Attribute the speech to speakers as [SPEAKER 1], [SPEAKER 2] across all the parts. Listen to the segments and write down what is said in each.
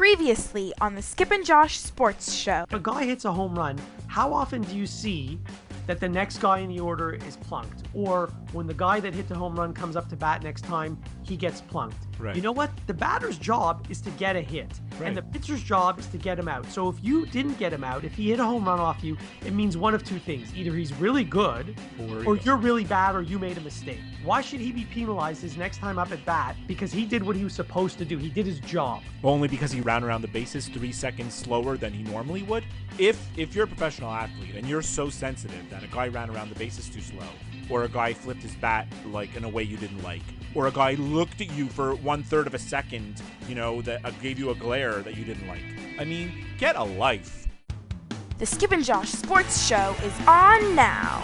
[SPEAKER 1] Previously on the Skip and Josh Sports Show.
[SPEAKER 2] If a guy hits a home run, how often do you see that the next guy in the order is plunked? Or when the guy that hit the home run comes up to bat next time, he gets plunked.
[SPEAKER 3] Right.
[SPEAKER 2] You know what? The batter's job is to get a hit.
[SPEAKER 3] Right.
[SPEAKER 2] And the pitcher's job is to get him out. So if you didn't get him out, if he hit a home run off you, it means one of two things. Either he's really good, or you're really bad, or you made a mistake. Why should he be penalized his next time up at bat? Because he did what he was supposed to do. He did his job.
[SPEAKER 3] Only because he ran around the bases 3 seconds slower than he normally would. If you're a professional athlete and you're so sensitive that a guy ran around the bases too slow, or a guy flipped his bat like in a way you didn't like, or a guy looked at you for 1/3 of a second, that gave you a glare that you didn't like. I mean, get a life.
[SPEAKER 1] The Skip and Josh Sports Show is on now.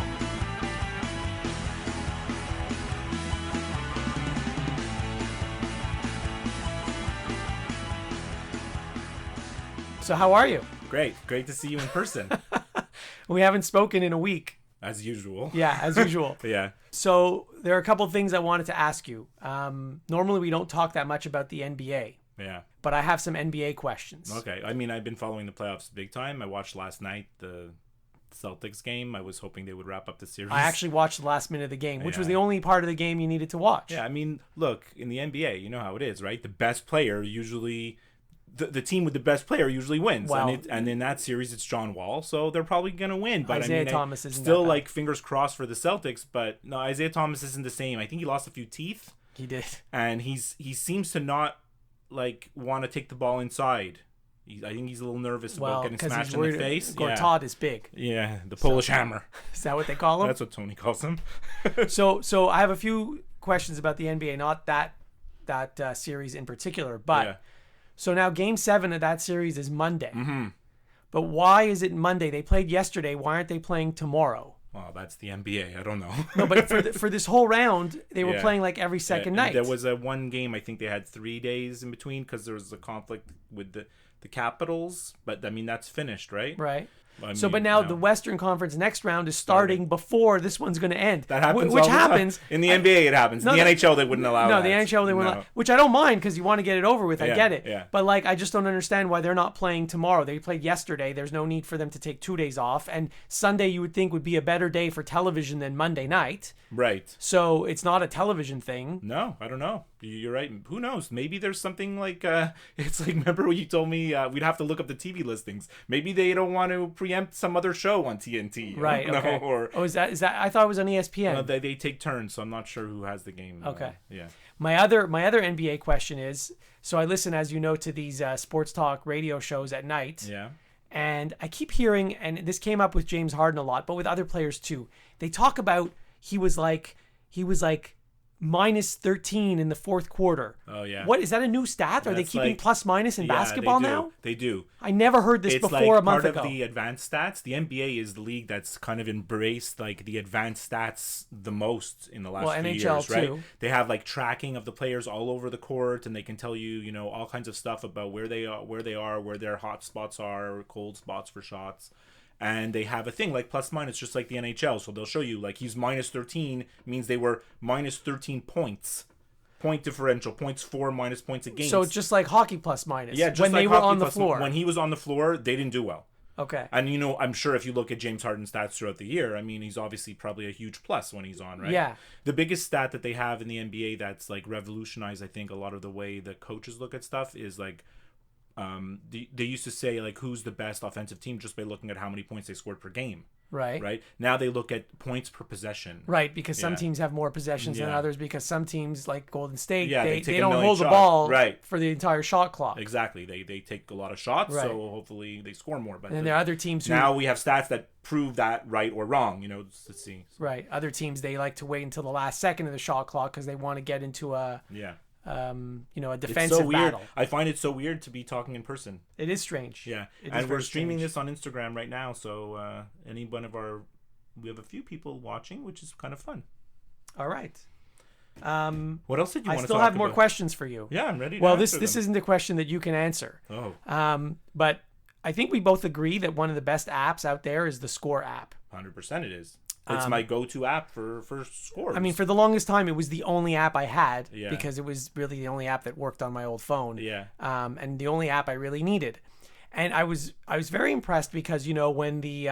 [SPEAKER 2] So how are you?
[SPEAKER 3] Great to see you in person.
[SPEAKER 2] We haven't spoken in a week.
[SPEAKER 3] As usual.
[SPEAKER 2] Yeah, as usual.
[SPEAKER 3] Yeah.
[SPEAKER 2] So there are a couple of things I wanted to ask you. Normally we don't talk that much about the NBA.
[SPEAKER 3] Yeah.
[SPEAKER 2] But I have some NBA questions.
[SPEAKER 3] Okay. I mean, I've been following the playoffs big time. I watched last night the Celtics game. I was hoping they would wrap up the series.
[SPEAKER 2] I actually watched the last minute of the game, which was
[SPEAKER 3] Yeah.
[SPEAKER 2] the only part of the game you needed to watch.
[SPEAKER 3] Yeah, I mean, look, in the NBA, you know how it is, right? The best player usually... The team with the best player usually wins.
[SPEAKER 2] Well,
[SPEAKER 3] and in that series, it's John Wall, so they're probably going to win. But
[SPEAKER 2] Isaiah Thomas isn't
[SPEAKER 3] still
[SPEAKER 2] that bad.
[SPEAKER 3] like fingers crossed for the Celtics, but no, Isaiah Thomas isn't the same. I think he lost a few teeth.
[SPEAKER 2] He did.
[SPEAKER 3] And he seems to not want to take the ball inside. I think he's a little nervous about getting smashed in the face.
[SPEAKER 2] Gortat is big.
[SPEAKER 3] Yeah, the Polish hammer.
[SPEAKER 2] Is that what they call him?
[SPEAKER 3] That's what Tony calls him.
[SPEAKER 2] So I have a few questions about the NBA, not that series in particular, but
[SPEAKER 3] Yeah.
[SPEAKER 2] so now Game 7 of that series is Monday.
[SPEAKER 3] Mm-hmm.
[SPEAKER 2] But why is it Monday? They played yesterday. Why aren't they playing tomorrow?
[SPEAKER 3] Well, that's the NBA. I don't know.
[SPEAKER 2] No, but for this whole round, they were
[SPEAKER 3] Yeah.
[SPEAKER 2] playing like every second
[SPEAKER 3] Yeah,
[SPEAKER 2] night.
[SPEAKER 3] There was one game, I think they had 3 days in between because there was a conflict with the Capitals. But, I mean, that's finished, right?
[SPEAKER 2] Right.
[SPEAKER 3] I
[SPEAKER 2] So,
[SPEAKER 3] mean,
[SPEAKER 2] but now
[SPEAKER 3] no.
[SPEAKER 2] the Western Conference next round is starting before this one's going to end.
[SPEAKER 3] That happens
[SPEAKER 2] Which
[SPEAKER 3] all the time.
[SPEAKER 2] happens.
[SPEAKER 3] In the NBA, it happens.
[SPEAKER 2] No,
[SPEAKER 3] In the
[SPEAKER 2] no.
[SPEAKER 3] NHL, they wouldn't allow
[SPEAKER 2] No,
[SPEAKER 3] that.
[SPEAKER 2] the NHL they wouldn't.
[SPEAKER 3] No.
[SPEAKER 2] Which I don't mind because you want to get it over with. I
[SPEAKER 3] Yeah,
[SPEAKER 2] get it.
[SPEAKER 3] yeah.
[SPEAKER 2] But I just don't understand why they're not playing tomorrow. They played yesterday. There's no need for them to take 2 days off. And Sunday you would think would be a better day for television than Monday night.
[SPEAKER 3] Right.
[SPEAKER 2] So it's not a television thing.
[SPEAKER 3] No, I don't know. You're right. Who knows? Maybe there's something it's like, remember when you told me we'd have to look up the TV listings. Maybe they don't want to preempt some other show on TNT.
[SPEAKER 2] Right.
[SPEAKER 3] No,
[SPEAKER 2] Okay.
[SPEAKER 3] or
[SPEAKER 2] Is that? I thought it was on ESPN.
[SPEAKER 3] no, they take turns, so I'm not sure who has the game.
[SPEAKER 2] Okay.
[SPEAKER 3] Yeah.
[SPEAKER 2] My other NBA question is, so I listen, as you know, to these sports talk radio shows at night.
[SPEAKER 3] Yeah.
[SPEAKER 2] And I keep hearing, and this came up with James Harden a lot, but with other players too. They talk about he was like minus 13 in the fourth quarter.
[SPEAKER 3] Oh, yeah.
[SPEAKER 2] What is that a new stat? Are they
[SPEAKER 3] That's
[SPEAKER 2] keeping
[SPEAKER 3] like-
[SPEAKER 2] plus minus in
[SPEAKER 3] Yeah,
[SPEAKER 2] basketball
[SPEAKER 3] they do.
[SPEAKER 2] now?
[SPEAKER 3] They do.
[SPEAKER 2] I never heard this
[SPEAKER 3] It's
[SPEAKER 2] before
[SPEAKER 3] like
[SPEAKER 2] a month
[SPEAKER 3] part
[SPEAKER 2] ago.
[SPEAKER 3] of the advanced stats. The NBA is the league that's kind of embraced the advanced stats the most in the last
[SPEAKER 2] Well,
[SPEAKER 3] few
[SPEAKER 2] NHL
[SPEAKER 3] years, right?
[SPEAKER 2] too.
[SPEAKER 3] They have tracking of the players all over the court, and they can tell you, all kinds of stuff about where they are, where their hot spots are, cold spots for shots. And they have a thing like plus minus, just like the NHL. So they'll show you he's minus 13 means they were minus 13 points. Point differential, points for minus points against.
[SPEAKER 2] So just like hockey plus minus.
[SPEAKER 3] Yeah, just
[SPEAKER 2] when
[SPEAKER 3] like
[SPEAKER 2] they were
[SPEAKER 3] hockey
[SPEAKER 2] on the
[SPEAKER 3] plus-
[SPEAKER 2] floor.
[SPEAKER 3] When he was on the floor, they didn't do well.
[SPEAKER 2] Okay.
[SPEAKER 3] And I'm sure if you look at James Harden's stats throughout the year, I mean, he's obviously probably a huge plus when he's on, right?
[SPEAKER 2] Yeah.
[SPEAKER 3] The biggest stat that they have in the NBA that's revolutionized, I think, a lot of the way the coaches look at stuff is they used to say who's the best offensive team just by looking at how many points they scored per game.
[SPEAKER 2] Right.
[SPEAKER 3] Right. Now they look at points per possession.
[SPEAKER 2] Right, because some
[SPEAKER 3] Yeah.
[SPEAKER 2] teams have more possessions than
[SPEAKER 3] Yeah.
[SPEAKER 2] others, because some teams like Golden State,
[SPEAKER 3] Yeah, they
[SPEAKER 2] they
[SPEAKER 3] take a
[SPEAKER 2] don't
[SPEAKER 3] million
[SPEAKER 2] hold the
[SPEAKER 3] shots.
[SPEAKER 2] ball
[SPEAKER 3] Right.
[SPEAKER 2] for the entire shot clock.
[SPEAKER 3] Exactly. They take a lot of shots,
[SPEAKER 2] Right.
[SPEAKER 3] so hopefully they score more. But
[SPEAKER 2] And then there are other teams who
[SPEAKER 3] now we have stats that prove that right or wrong. Let's see.
[SPEAKER 2] right, other teams they like to wait until the last second of the shot clock because they want to get into a
[SPEAKER 3] Yeah.
[SPEAKER 2] a
[SPEAKER 3] It's
[SPEAKER 2] defensive
[SPEAKER 3] so weird.
[SPEAKER 2] battle.
[SPEAKER 3] I find it so weird to be talking in person.
[SPEAKER 2] It is strange.
[SPEAKER 3] Yeah.
[SPEAKER 2] It is
[SPEAKER 3] And we're
[SPEAKER 2] very
[SPEAKER 3] streaming
[SPEAKER 2] strange.
[SPEAKER 3] this on Instagram right now, so we have a few people watching, which is kind of fun.
[SPEAKER 2] All right.
[SPEAKER 3] What else did you
[SPEAKER 2] I
[SPEAKER 3] want to
[SPEAKER 2] still
[SPEAKER 3] talk
[SPEAKER 2] have more
[SPEAKER 3] about?
[SPEAKER 2] questions for you.
[SPEAKER 3] Yeah, I'm ready to
[SPEAKER 2] Well,
[SPEAKER 3] answer
[SPEAKER 2] this
[SPEAKER 3] them.
[SPEAKER 2] isn't a question that you can answer.
[SPEAKER 3] Oh,
[SPEAKER 2] But I think we both agree that one of the best apps out there is the Score app.
[SPEAKER 3] 100% it is. It's my go-to app for scores.
[SPEAKER 2] I mean, for the longest time, it was the only app I had
[SPEAKER 3] Yeah.
[SPEAKER 2] because it was really the only app that worked on my old phone.
[SPEAKER 3] Yeah.
[SPEAKER 2] And the only app I really needed. And I was very impressed because, you know, when the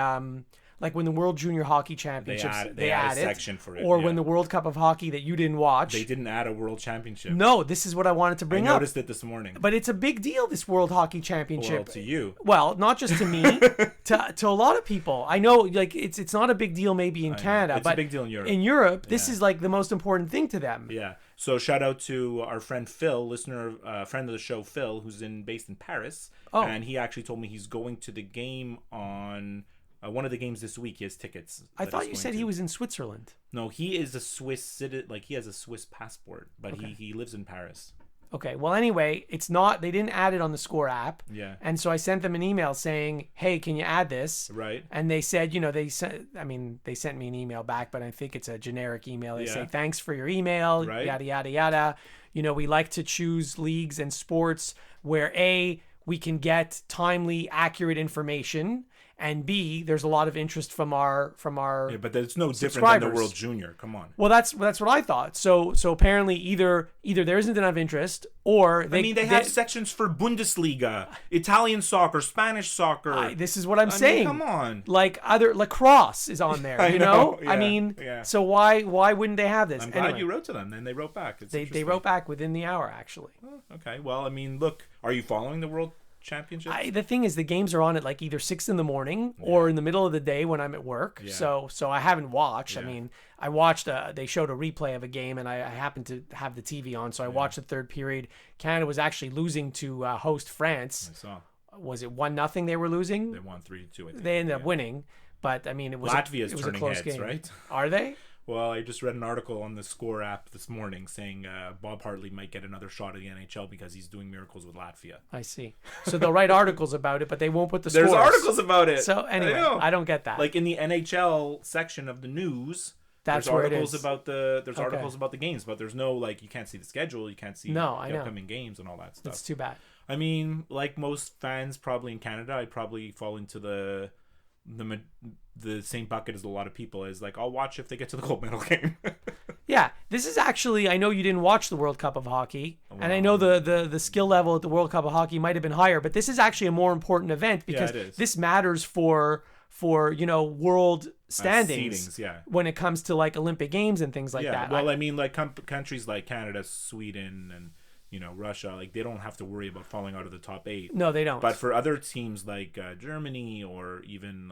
[SPEAKER 2] when the World Junior Hockey Championships,
[SPEAKER 3] they add a section for it,
[SPEAKER 2] or
[SPEAKER 3] yeah.
[SPEAKER 2] when the World Cup of Hockey that you didn't watch.
[SPEAKER 3] They didn't add a World Championship.
[SPEAKER 2] No, this is what I wanted to bring
[SPEAKER 3] I
[SPEAKER 2] up.
[SPEAKER 3] noticed it this morning.
[SPEAKER 2] But it's a big deal, this World Hockey Championship.
[SPEAKER 3] Well, to you.
[SPEAKER 2] Well, not just to me, to a lot of people. I know, like, it's not a big deal maybe in Canada,
[SPEAKER 3] It's
[SPEAKER 2] but
[SPEAKER 3] a big deal in Europe.
[SPEAKER 2] In Europe, this
[SPEAKER 3] Yeah.
[SPEAKER 2] is like the most important thing to them.
[SPEAKER 3] Yeah. So shout out to our friend Phil, friend of the show Phil, who's based in Paris.
[SPEAKER 2] Oh.
[SPEAKER 3] And he actually told me he's going to the game on one of the games this week. He has tickets.
[SPEAKER 2] I thought you said he was in Switzerland.
[SPEAKER 3] No, he is a Swiss citizen. Like, he has a Swiss passport, but he lives in Paris.
[SPEAKER 2] Okay. Well, anyway, it's not. They didn't add it on the Score app.
[SPEAKER 3] Yeah.
[SPEAKER 2] And so I sent them an email saying, "Hey, can you add this?"
[SPEAKER 3] Right.
[SPEAKER 2] And they said, you know, they sent me an email back, but I think it's a generic email. They say, "Thanks for your email."
[SPEAKER 3] Right.
[SPEAKER 2] Yada yada yada. You know, we like to choose leagues and sports where we can get timely, accurate information. And B, there's a lot of interest from our
[SPEAKER 3] Yeah, but there's no different than the
[SPEAKER 2] subscribers.
[SPEAKER 3] World Junior. Come on.
[SPEAKER 2] Well, that's what I thought. So apparently either there isn't enough interest, or
[SPEAKER 3] they have sections for Bundesliga, Italian soccer, Spanish soccer.
[SPEAKER 2] This is what I'm saying.
[SPEAKER 3] Come on.
[SPEAKER 2] Like other lacrosse is on there.
[SPEAKER 3] I
[SPEAKER 2] you
[SPEAKER 3] know,
[SPEAKER 2] know?
[SPEAKER 3] yeah,
[SPEAKER 2] I mean,
[SPEAKER 3] yeah.
[SPEAKER 2] so why wouldn't they have this?
[SPEAKER 3] I'm glad
[SPEAKER 2] Anyway,
[SPEAKER 3] you wrote to them, and they wrote back. It's
[SPEAKER 2] they
[SPEAKER 3] interesting.
[SPEAKER 2] wrote back within the hour actually.
[SPEAKER 3] Okay. Well, I mean, look, are you following the World Championship?
[SPEAKER 2] The thing is, the games are on at like either 6 a.m. or in the middle of the day when I'm at work.
[SPEAKER 3] Yeah.
[SPEAKER 2] So I haven't watched. I
[SPEAKER 3] Yeah.
[SPEAKER 2] mean, I watched. They showed a replay of a game, and I happened to have the TV on, so I watched the third period. Canada was actually losing to host France.
[SPEAKER 3] I saw.
[SPEAKER 2] Was it 1-0 they were losing?
[SPEAKER 3] They won 3-2. I think.
[SPEAKER 2] They ended up winning, but I mean, it was
[SPEAKER 3] Latvia's
[SPEAKER 2] it was a
[SPEAKER 3] turning
[SPEAKER 2] close
[SPEAKER 3] heads,
[SPEAKER 2] game.
[SPEAKER 3] right?
[SPEAKER 2] Are they?
[SPEAKER 3] Well, I just read an article on the Score app this morning saying Bob Hartley might get another shot at the NHL because he's doing miracles with Latvia.
[SPEAKER 2] I see. So they'll write articles about it, but they won't put the scores.
[SPEAKER 3] There's articles about it.
[SPEAKER 2] So anyway, I don't get that.
[SPEAKER 3] Like in the NHL section of the news,
[SPEAKER 2] That's
[SPEAKER 3] there's
[SPEAKER 2] where it
[SPEAKER 3] articles
[SPEAKER 2] is.
[SPEAKER 3] about articles about the games, but there's no, like, you can't see the schedule, you can't see
[SPEAKER 2] No, I
[SPEAKER 3] the
[SPEAKER 2] know.
[SPEAKER 3] upcoming games and all that stuff.
[SPEAKER 2] It's too bad.
[SPEAKER 3] I mean, like most fans probably in Canada, I'd probably fall into the same bucket as a lot of people, is like, I'll watch if they get to the gold medal game.
[SPEAKER 2] Yeah, this is actually, I know you didn't watch the World Cup of Hockey, and I know the skill level at the World Cup of Hockey might have been higher, but this is actually a more important event because
[SPEAKER 3] it is.
[SPEAKER 2] this matters for you know, world standings
[SPEAKER 3] Seedings, yeah.
[SPEAKER 2] when it comes to like Olympic Games and things like
[SPEAKER 3] Yeah,
[SPEAKER 2] that.
[SPEAKER 3] well, I mean, like countries like Canada, Sweden, and, you know, Russia, like, they don't have to worry about falling out of the top 8.
[SPEAKER 2] No, they don't.
[SPEAKER 3] But for other teams like Germany or even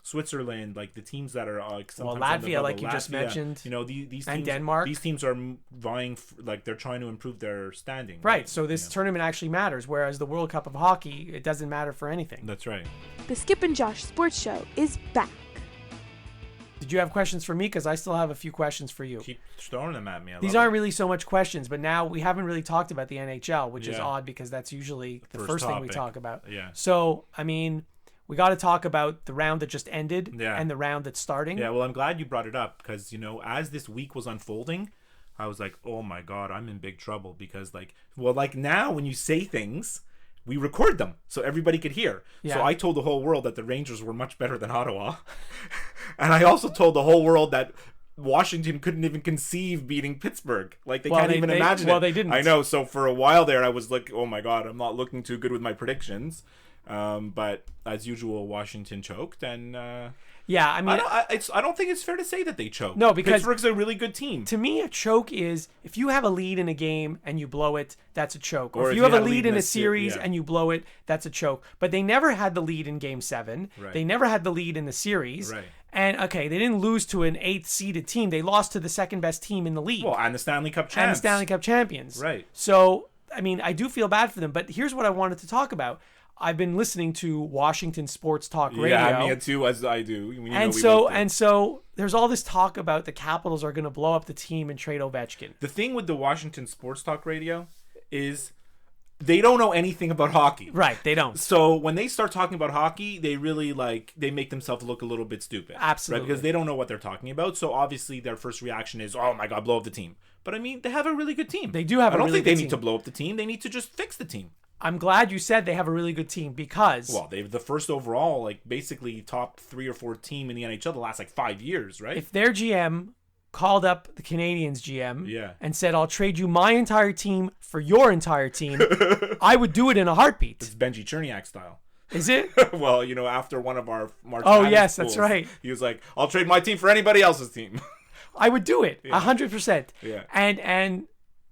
[SPEAKER 3] Switzerland, like the teams that are like sometimes on the
[SPEAKER 2] Latvia,
[SPEAKER 3] bubble,
[SPEAKER 2] like you just mentioned,
[SPEAKER 3] you know, these teams,
[SPEAKER 2] and Denmark.
[SPEAKER 3] these teams are vying like they're trying to improve their standing.
[SPEAKER 2] Right, so this tournament actually matters, whereas the World Cup of Hockey, it doesn't matter for anything.
[SPEAKER 3] That's right.
[SPEAKER 1] The Skip and Josh Sports Show is back.
[SPEAKER 2] Did you have questions for me? Because I still have a few questions for you.
[SPEAKER 3] Keep throwing them at me.
[SPEAKER 2] These aren't really so much questions, but now we haven't really talked about the NHL, which is
[SPEAKER 3] Yeah.
[SPEAKER 2] odd because that's usually the
[SPEAKER 3] First
[SPEAKER 2] first thing we
[SPEAKER 3] topic.
[SPEAKER 2] talk about.
[SPEAKER 3] Yeah.
[SPEAKER 2] So, I mean, we got to talk about the round that just ended
[SPEAKER 3] Yeah.
[SPEAKER 2] and the round that's starting.
[SPEAKER 3] Yeah, well, I'm glad you brought it up because, you know, as this week was unfolding, I was like, oh my God, I'm in big trouble because, like, well, like now when you say things, we record them so everybody could hear.
[SPEAKER 2] Yeah.
[SPEAKER 3] So I told the whole world that the Rangers were much better than Ottawa. And I also told the whole world that Washington couldn't even conceive beating Pittsburgh. Like, they
[SPEAKER 2] Well,
[SPEAKER 3] can't
[SPEAKER 2] they-
[SPEAKER 3] even
[SPEAKER 2] they-
[SPEAKER 3] imagine
[SPEAKER 2] well,
[SPEAKER 3] it.
[SPEAKER 2] they didn't.
[SPEAKER 3] I know. So for a while there, I was like, oh my God, I'm not looking too good with my predictions. But as usual, Washington choked, and
[SPEAKER 2] Yeah, I mean,
[SPEAKER 3] I don't think it's fair to say that they choked.
[SPEAKER 2] No, because-
[SPEAKER 3] Pittsburgh's a really good team.
[SPEAKER 2] to me, a choke is if you have a lead in a game and you blow it, that's a choke. Or
[SPEAKER 3] Or
[SPEAKER 2] if
[SPEAKER 3] if
[SPEAKER 2] you have
[SPEAKER 3] you
[SPEAKER 2] a
[SPEAKER 3] had
[SPEAKER 2] lead in a
[SPEAKER 3] se-
[SPEAKER 2] series
[SPEAKER 3] yeah.
[SPEAKER 2] and you blow it, that's a choke. But they never had the lead in Game 7.
[SPEAKER 3] Right.
[SPEAKER 2] They never had the lead in the series.
[SPEAKER 3] Right.
[SPEAKER 2] And, okay, they didn't lose to an 8th-seeded team. They lost to the second-best team in the league.
[SPEAKER 3] Well, and the Stanley Cup champs.
[SPEAKER 2] and the Stanley Cup champions.
[SPEAKER 3] Right.
[SPEAKER 2] So, I mean, I do feel bad for them. But here's what I wanted to talk about. I've been listening to Washington Sports Talk Radio.
[SPEAKER 3] Yeah, me too, as I do. You know,
[SPEAKER 2] and
[SPEAKER 3] we
[SPEAKER 2] so
[SPEAKER 3] both do.
[SPEAKER 2] and so there's all this talk about the Capitals are going to blow up the team and trade Ovechkin.
[SPEAKER 3] The thing with the Washington Sports Talk Radio is they don't know anything about hockey.
[SPEAKER 2] Right, they don't.
[SPEAKER 3] So when they start talking about hockey, they really they make themselves look a little bit stupid.
[SPEAKER 2] Absolutely.
[SPEAKER 3] Right? Because they don't know what they're talking about. So obviously their first reaction is, oh my God, blow up the team. But I mean, they have a really good team.
[SPEAKER 2] They do have a
[SPEAKER 3] I don't
[SPEAKER 2] really
[SPEAKER 3] think they
[SPEAKER 2] good
[SPEAKER 3] need to
[SPEAKER 2] team.
[SPEAKER 3] blow up the team. They need to just fix the team.
[SPEAKER 2] I'm glad you said they have a really good team because
[SPEAKER 3] Well, they're the first overall, like basically top 3 or 4 team in the NHL the last like 5 years, right?
[SPEAKER 2] if their GM called up the Canadiens GM
[SPEAKER 3] Yeah.
[SPEAKER 2] and said, I'll trade you my entire team for your entire team, I would do it in a heartbeat.
[SPEAKER 3] It's Benji Cherniak style.
[SPEAKER 2] Is it?
[SPEAKER 3] Well, after one of our March
[SPEAKER 2] Oh,
[SPEAKER 3] Madness
[SPEAKER 2] yes, that's
[SPEAKER 3] pools,
[SPEAKER 2] right.
[SPEAKER 3] He was like, I'll trade my team for anybody else's team.
[SPEAKER 2] I would do it 100%.
[SPEAKER 3] Yeah.
[SPEAKER 2] And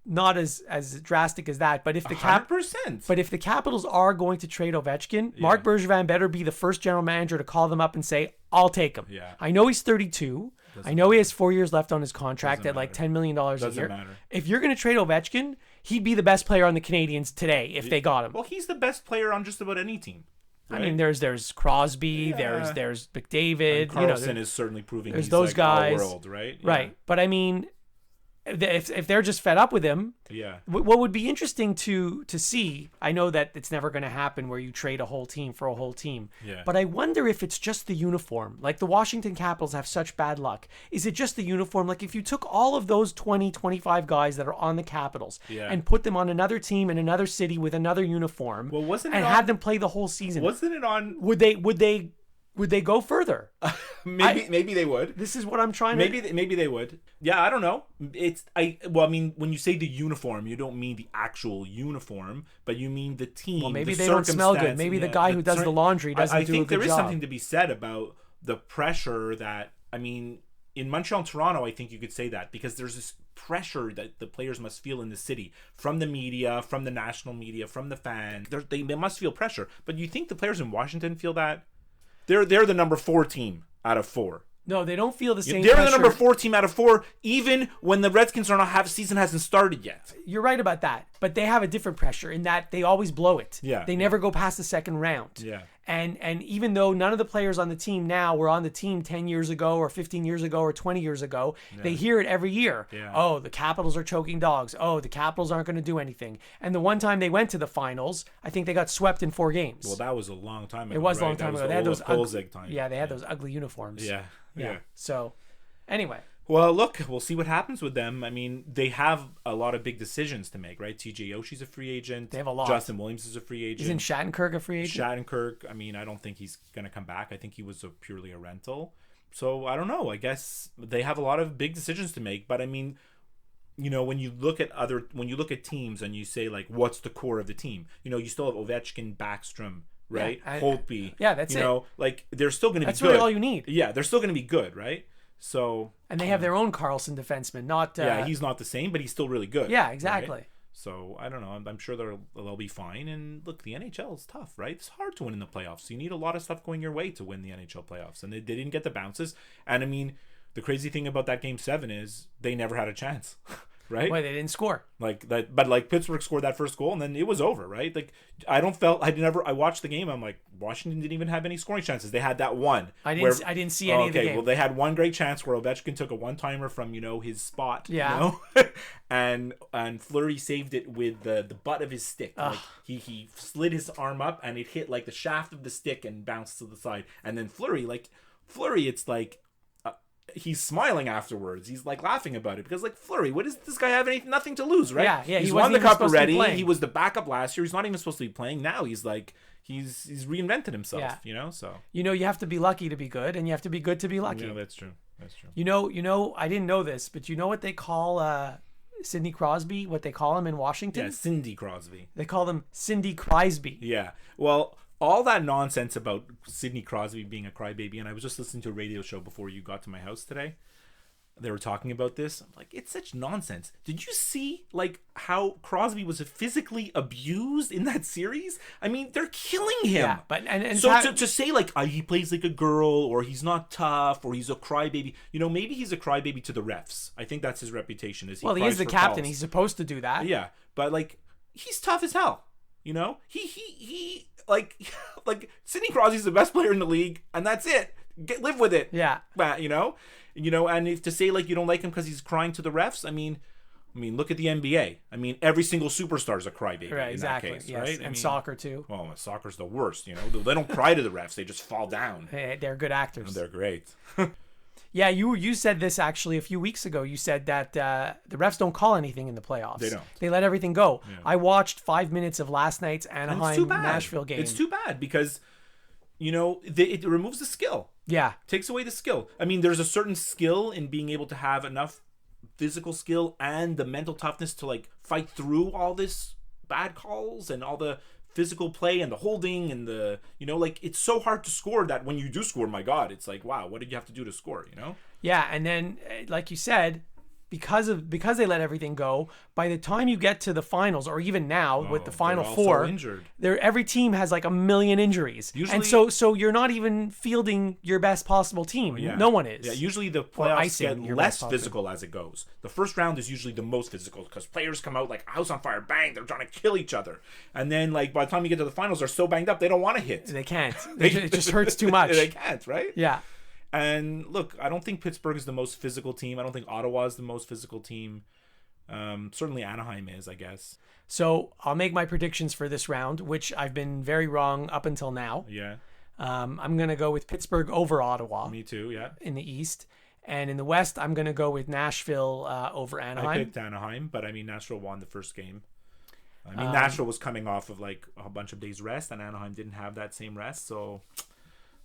[SPEAKER 2] not as drastic as that, but if the
[SPEAKER 3] 100%.
[SPEAKER 2] But if the Capitals are going to trade Ovechkin, Mark Bergevin better be the first general manager to call them up and say, I'll take him.
[SPEAKER 3] Yeah.
[SPEAKER 2] I know he's 32. I know he has 4 years left on his contract at like $10 million a
[SPEAKER 3] Doesn't
[SPEAKER 2] year.
[SPEAKER 3] matter.
[SPEAKER 2] If you're going to trade Ovechkin, he'd be the best player on the Canadiens today if they got him.
[SPEAKER 3] Well, he's the best player on just about any team.
[SPEAKER 2] I mean, there's Crosby, there's McDavid.
[SPEAKER 3] And Carlson is certainly proving
[SPEAKER 2] there's
[SPEAKER 3] he's
[SPEAKER 2] those
[SPEAKER 3] like
[SPEAKER 2] guys.
[SPEAKER 3] all world, right?
[SPEAKER 2] Right. But I mean, if they're just fed up with him,
[SPEAKER 3] Yeah.
[SPEAKER 2] what would be interesting to see, I know that it's never going to happen where you trade a whole team for a whole team,
[SPEAKER 3] Yeah.
[SPEAKER 2] but I wonder if it's just the uniform. Like the Washington Capitals have such bad luck. Is it just the uniform? Like if you took all of those 20, 25 guys that are on the Capitals and put them on another team in another city with another uniform
[SPEAKER 3] Well, wasn't it
[SPEAKER 2] and
[SPEAKER 3] on-
[SPEAKER 2] had them play the whole season,
[SPEAKER 3] Wasn't it on?
[SPEAKER 2] would they go further?
[SPEAKER 3] Maybe they would.
[SPEAKER 2] This is what I'm trying to...
[SPEAKER 3] Maybe they would. Yeah, I don't know. Well, I mean, when you say the uniform, you don't mean the actual uniform, but you mean the team.
[SPEAKER 2] Well, maybe
[SPEAKER 3] the
[SPEAKER 2] they don't smell good.
[SPEAKER 3] circumstance,
[SPEAKER 2] Maybe the guy who does the laundry doesn't do a good
[SPEAKER 3] I think there is
[SPEAKER 2] job.
[SPEAKER 3] something to be said about the pressure that, I mean, in Montreal and Toronto, I think you could say that because there's this pressure that the players must feel in the city from the media, from the national media, from the fans. They must feel pressure. But you think the players in Washington feel that? They're the number 4 team out of 4.
[SPEAKER 2] No, they don't feel the same
[SPEAKER 3] They're
[SPEAKER 2] pressure.
[SPEAKER 3] the number 4 team out of 4, even when the Redskins are not season hasn't started yet.
[SPEAKER 2] You're right about that, but they have a different pressure in that they always blow it.
[SPEAKER 3] Yeah.
[SPEAKER 2] They never go past the second round.
[SPEAKER 3] Yeah.
[SPEAKER 2] And even though none of the players on the team now were on the team 10 years ago or 15 years ago or 20 years ago, they hear it every year.
[SPEAKER 3] Yeah.
[SPEAKER 2] Oh, the Capitals are choking dogs. Oh, the Capitals aren't going to do anything. And the one time they went to the finals, I think they got swept in 4 games.
[SPEAKER 3] Well, that was a long time ago.
[SPEAKER 2] It was a
[SPEAKER 3] right?
[SPEAKER 2] long time
[SPEAKER 3] That
[SPEAKER 2] ago.
[SPEAKER 3] was
[SPEAKER 2] They had
[SPEAKER 3] the
[SPEAKER 2] those
[SPEAKER 3] Olaf
[SPEAKER 2] ugly,
[SPEAKER 3] Kolzig time.
[SPEAKER 2] yeah, they had those ugly uniforms.
[SPEAKER 3] Yeah.
[SPEAKER 2] So, anyway.
[SPEAKER 3] Well, look, we'll see what happens with them. I mean, they have a lot of big decisions to make, right? TJ Yoshi's a free agent.
[SPEAKER 2] They have a lot.
[SPEAKER 3] Justin Williams is a free agent.
[SPEAKER 2] Isn't Shattenkirk a free agent?
[SPEAKER 3] Shattenkirk, I mean, I don't think he's going to come back. I think he was purely a rental. So, I don't know. I guess they have a lot of big decisions to make. But, I mean, when you look at teams and you say, like, what's the core of the team? You still have Ovechkin, Backstrom, right? Holtby.
[SPEAKER 2] Yeah, that's it.
[SPEAKER 3] Like, they're still going to be good.
[SPEAKER 2] That's really all you need.
[SPEAKER 3] Yeah, they're still going to be good, right? So,
[SPEAKER 2] and they have their own Carlson defenseman, not...
[SPEAKER 3] yeah, he's not the same, but he's still really good.
[SPEAKER 2] Yeah, exactly.
[SPEAKER 3] Right? So, I don't know. I'm sure they'll be fine. And look, the NHL is tough, right? It's hard to win in the playoffs. You need a lot of stuff going your way to win the NHL playoffs. And they didn't get the bounces. And, I mean, the crazy thing about that Game 7 is they never had a chance. Right?
[SPEAKER 2] Why they didn't score?
[SPEAKER 3] Like that, but like Pittsburgh scored that first goal and then it was over, right? Like I watched the game. I'm like, Washington didn't even have any scoring chances. They had that one.
[SPEAKER 2] I didn't see any of the game.
[SPEAKER 3] Well, they had one great chance where Ovechkin took a one-timer from his spot.
[SPEAKER 2] Yeah.
[SPEAKER 3] and Fleury saved it with the butt of his stick. Like he slid his arm up and it hit like the shaft of the stick and bounced to the side. And then Fleury, it's like. He's smiling afterwards. He's like laughing about it because like Fleury, what does this guy have nothing to lose, right?
[SPEAKER 2] Yeah.
[SPEAKER 3] He's won the cup already. He was the backup last year. He's not even supposed to be playing now. He's like he's reinvented himself.
[SPEAKER 2] Yeah.
[SPEAKER 3] So
[SPEAKER 2] you have to be lucky to be good, and you have to be good to be lucky.
[SPEAKER 3] Yeah, that's true. That's true.
[SPEAKER 2] I didn't know this, but you know what they call Sidney Crosby? What they call him in Washington?
[SPEAKER 3] Yeah, Cindy Crosby.
[SPEAKER 2] They call him Cindy Crosby.
[SPEAKER 3] Yeah. Well, all that nonsense about Sidney Crosby being a crybaby, and I was just listening to a radio show before you got to my house today. They were talking about this. I'm like, it's such nonsense. Did you see like how Crosby was physically abused in that series? I mean, they're killing him.
[SPEAKER 2] Yeah, but and
[SPEAKER 3] so to say like he plays like a girl or he's not tough or he's a crybaby, maybe he's a crybaby to the refs. I think that's his reputation. He
[SPEAKER 2] is the captain. Calls. He's supposed to do that.
[SPEAKER 3] Yeah, but like he's tough as hell. He like Sidney Crosby's the best player in the league, and that's it. Live with it.
[SPEAKER 2] Yeah.
[SPEAKER 3] And if to say like you don't like him because he's crying to the refs, I mean, look at the NBA. I mean, every single superstar is a crybaby.
[SPEAKER 2] Right, exactly.
[SPEAKER 3] In that case,
[SPEAKER 2] yes.
[SPEAKER 3] right?
[SPEAKER 2] And soccer too.
[SPEAKER 3] Well, soccer's the worst. They don't cry to the refs; they just fall down.
[SPEAKER 2] Hey, they're good actors.
[SPEAKER 3] And they're great.
[SPEAKER 2] Yeah, you said this actually a few weeks ago. You said that the refs don't call anything in the playoffs.
[SPEAKER 3] They don't.
[SPEAKER 2] They let everything go.
[SPEAKER 3] Yeah.
[SPEAKER 2] I watched 5 minutes of last night's
[SPEAKER 3] And it's too bad.
[SPEAKER 2] Anaheim-Nashville game.
[SPEAKER 3] It's too bad because, it removes the skill.
[SPEAKER 2] Yeah.
[SPEAKER 3] Takes away the skill. I mean, there's a certain skill in being able to have enough physical skill and the mental toughness to like fight through all this bad calls and all the physical play and the holding and the it's so hard to score that when you do score, my God, it's like, wow, what did you have to do to score?
[SPEAKER 2] Yeah, and then like you said, because they let everything go, by the time you get to the finals, or even now with the final
[SPEAKER 3] they're all
[SPEAKER 2] four,
[SPEAKER 3] so injured.
[SPEAKER 2] every team has like a million injuries.
[SPEAKER 3] Usually,
[SPEAKER 2] and so you're not even fielding your best possible team.
[SPEAKER 3] Yeah.
[SPEAKER 2] No one is.
[SPEAKER 3] Yeah, usually the
[SPEAKER 2] Or
[SPEAKER 3] playoffs
[SPEAKER 2] icing
[SPEAKER 3] get
[SPEAKER 2] your
[SPEAKER 3] less
[SPEAKER 2] best
[SPEAKER 3] physical as it goes. The first round is usually the most physical because players come out like a house on fire, bang, they're trying to kill each other. And then like by the time you get to the finals, they're so banged up they don't want to hit.
[SPEAKER 2] They can't. It just hurts too much.
[SPEAKER 3] They can't, right?
[SPEAKER 2] Yeah.
[SPEAKER 3] And look, I don't think Pittsburgh is the most physical team. I don't think Ottawa is the most physical team. Certainly Anaheim is, I guess.
[SPEAKER 2] So I'll make my predictions for this round, which I've been very wrong up until now.
[SPEAKER 3] Yeah.
[SPEAKER 2] I'm going to go with Pittsburgh over Ottawa.
[SPEAKER 3] Me too, yeah.
[SPEAKER 2] In the East. And in the West, I'm going to go with Nashville over Anaheim.
[SPEAKER 3] I picked Anaheim, but I mean, Nashville won the first game. I mean, Nashville was coming off of like a bunch of days rest, and Anaheim didn't have that same rest, so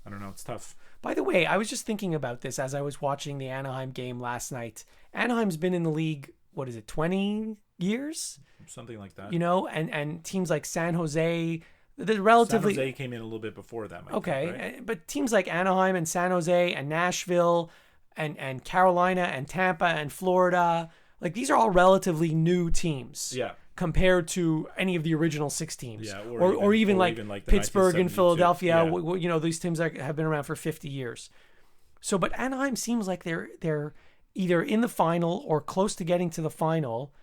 [SPEAKER 3] I don't know. It's tough.
[SPEAKER 2] By the way, I was just thinking about this as I was watching the Anaheim game last night. Anaheim's been in the league, 20 years?
[SPEAKER 3] Something like that.
[SPEAKER 2] And teams like San Jose, they're relatively...
[SPEAKER 3] San Jose came in a little bit before them. I think, right?
[SPEAKER 2] But teams like Anaheim and San Jose and Nashville and Carolina and Tampa and Florida, like these are all relatively new teams.
[SPEAKER 3] Yeah.
[SPEAKER 2] Compared to any of the original 6 teams.
[SPEAKER 3] Yeah,
[SPEAKER 2] or even like
[SPEAKER 3] the
[SPEAKER 2] Pittsburgh and
[SPEAKER 3] 1972.
[SPEAKER 2] Philadelphia,
[SPEAKER 3] Yeah.
[SPEAKER 2] These teams have been around for 50 years. So, but Anaheim seems like they're either in the final or close to getting to the final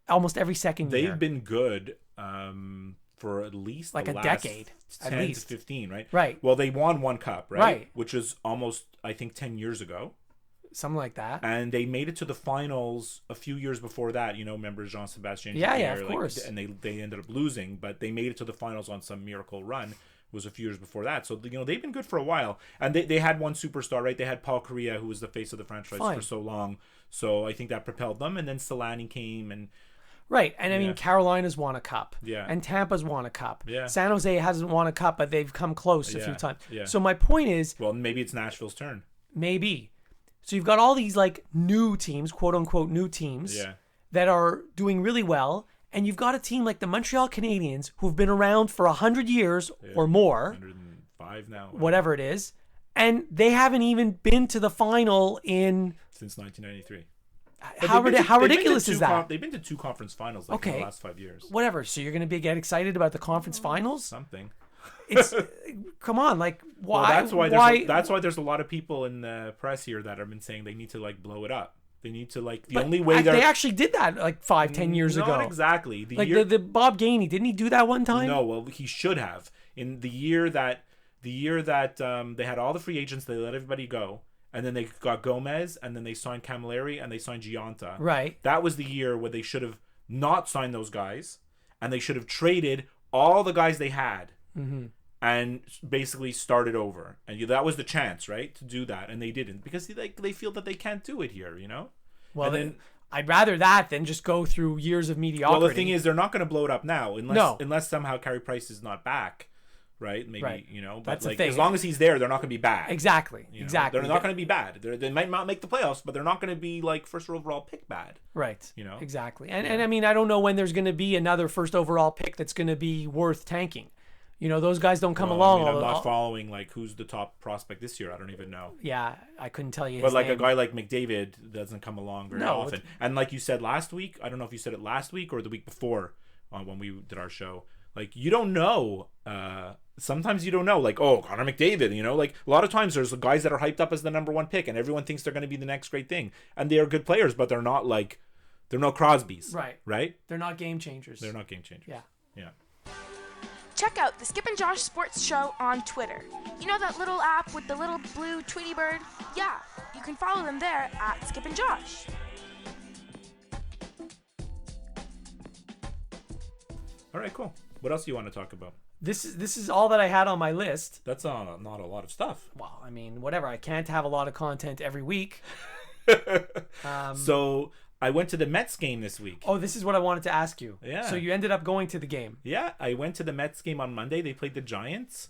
[SPEAKER 2] almost every second year.
[SPEAKER 3] They've been good for at least
[SPEAKER 2] like
[SPEAKER 3] the
[SPEAKER 2] a
[SPEAKER 3] last
[SPEAKER 2] decade,
[SPEAKER 3] 10
[SPEAKER 2] at least.
[SPEAKER 3] to 15, right?
[SPEAKER 2] Right.
[SPEAKER 3] Well, they won one cup, right?
[SPEAKER 2] Right.
[SPEAKER 3] Which was almost, I think, 10 years ago.
[SPEAKER 2] Something like that.
[SPEAKER 3] And they made it to the finals a few years before that. Remember Jean-Sebastien?
[SPEAKER 2] Yeah, of course.
[SPEAKER 3] And they ended up losing, but they made it to the finals on some miracle run. It was a few years before that. So, they've been good for a while. And they had one superstar, right? They had Paul Kariya, who was the face of the franchise for so long. So I think that propelled them. And then Solani came and...
[SPEAKER 2] Right. And I mean, Carolina's won a cup.
[SPEAKER 3] Yeah.
[SPEAKER 2] And Tampa's won a cup.
[SPEAKER 3] Yeah.
[SPEAKER 2] San Jose hasn't won a cup, but they've come close a few times.
[SPEAKER 3] Yeah.
[SPEAKER 2] So my point is...
[SPEAKER 3] Well, maybe it's Nashville's turn.
[SPEAKER 2] Maybe. So you've got all these like new teams, quote unquote new teams, that are doing really well, and you've got a team like the Montreal Canadiens who've been around for 100 years or more,
[SPEAKER 3] 105 now,
[SPEAKER 2] whatever it is, and they haven't even been to the final
[SPEAKER 3] since 1993.
[SPEAKER 2] How ridiculous is that?
[SPEAKER 3] They've been to 2 conference finals in the last 5 years.
[SPEAKER 2] Whatever. So you're going to get excited about the conference finals?
[SPEAKER 3] Something.
[SPEAKER 2] It's come on, like why?
[SPEAKER 3] Well, that's why there's a lot of people in the press here that have been saying they need to like blow it up. They need to like only way
[SPEAKER 2] they actually did that like 5-10 years ago.
[SPEAKER 3] Not exactly.
[SPEAKER 2] The Bob Gainey, didn't he do that one time?
[SPEAKER 3] No, well he should have. In the year that they had all the free agents, they let everybody go, and then they got Gomez, and then they signed Camilleri, and they signed Giunta.
[SPEAKER 2] Right.
[SPEAKER 3] That was the year where they should have not signed those guys, and they should have traded all the guys they had.
[SPEAKER 2] Mm-hmm.
[SPEAKER 3] And basically started over, and that was the chance, right, to do that, and they didn't because they feel that they can't do it here,
[SPEAKER 2] Well, then I'd rather that than just go through years of mediocrity.
[SPEAKER 3] Well, the thing is, they're not going to blow it up now unless somehow Carey Price is not back, right? Maybe but
[SPEAKER 2] that's
[SPEAKER 3] like
[SPEAKER 2] the thing.
[SPEAKER 3] as long as he's there, they're not going to be bad.
[SPEAKER 2] Exactly.
[SPEAKER 3] They're not going to be bad. They might not make the playoffs, but they're not going to be like first overall pick bad.
[SPEAKER 2] Right. Exactly. And I mean, I don't know when there's going to be another first overall pick that's going to be worth tanking. Those guys don't come along.
[SPEAKER 3] I mean, I'm not following like who's the top prospect this year. I don't even know.
[SPEAKER 2] Yeah, I couldn't tell you.
[SPEAKER 3] But like
[SPEAKER 2] name.
[SPEAKER 3] a guy like McDavid doesn't come along very often. And like you said last week, I don't know if you said it last week or the week before when we did our show. Like you don't know. Sometimes you don't know. Like Connor McDavid. Like a lot of times there's guys that are hyped up as the number 1 pick, and everyone thinks they're going to be the next great thing, and they are good players, but they're not like they're no Crosbys.
[SPEAKER 2] Right.
[SPEAKER 3] Right.
[SPEAKER 2] They're not game changers.
[SPEAKER 3] They're not game changers.
[SPEAKER 2] Yeah.
[SPEAKER 3] Yeah.
[SPEAKER 1] Check out the Skip and Josh Sports Show on Twitter. You know that little app with the little blue Tweety bird? Yeah, you can follow them there at Skip and Josh.
[SPEAKER 3] All right, cool. What else do you want to talk about?
[SPEAKER 2] this is all that I had on my list.
[SPEAKER 3] That's not a lot of stuff.
[SPEAKER 2] Well, I mean, whatever. I can't have a lot of content every week.
[SPEAKER 3] So I went to the Mets game this week.
[SPEAKER 2] Oh, this is what I wanted to ask you.
[SPEAKER 3] Yeah.
[SPEAKER 2] So you ended up going to the game.
[SPEAKER 3] Yeah, I went to the Mets game on Monday. They played the Giants.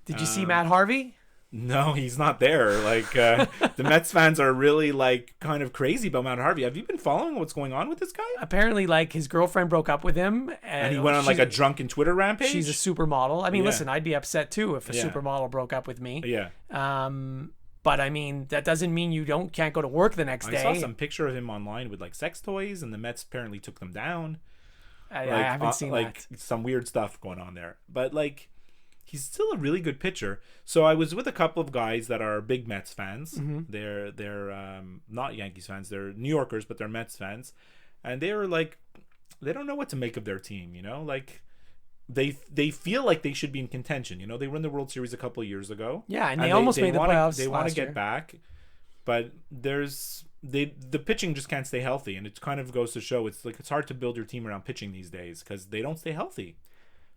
[SPEAKER 2] Did you see Matt Harvey?
[SPEAKER 3] No, he's not there. Like the Mets fans are really like kind of crazy about Matt Harvey. Have you been following what's going on with this guy?
[SPEAKER 2] Apparently, like his girlfriend broke up with him,
[SPEAKER 3] And he went on like a drunken Twitter rampage.
[SPEAKER 2] She's a supermodel. I mean,
[SPEAKER 3] Yeah.
[SPEAKER 2] listen, I'd be upset too if a
[SPEAKER 3] Yeah.
[SPEAKER 2] supermodel broke up with me.
[SPEAKER 3] Yeah.
[SPEAKER 2] But I mean, that doesn't mean you can't go to work the next
[SPEAKER 3] I
[SPEAKER 2] day.
[SPEAKER 3] saw some picture of him online with like sex toys, and the Mets apparently took them down.
[SPEAKER 2] I haven't seen
[SPEAKER 3] like
[SPEAKER 2] that.
[SPEAKER 3] some weird stuff going on there. But like, he's still a really good pitcher. So I was with a couple of guys that are big Mets fans.
[SPEAKER 2] Mm-hmm.
[SPEAKER 3] They're not Yankees fans. They're New Yorkers, but they're Mets fans, and they were like, they don't know what to make of their team. You know, like they feel like they should be in contention. You know, they won the World Series a couple of years ago.
[SPEAKER 2] Yeah, and they almost made the playoffs
[SPEAKER 3] They want to
[SPEAKER 2] last
[SPEAKER 3] get
[SPEAKER 2] year.
[SPEAKER 3] back, but the pitching just can't stay healthy, and it kind of goes to show it's hard to build your team around pitching these days because they don't stay healthy.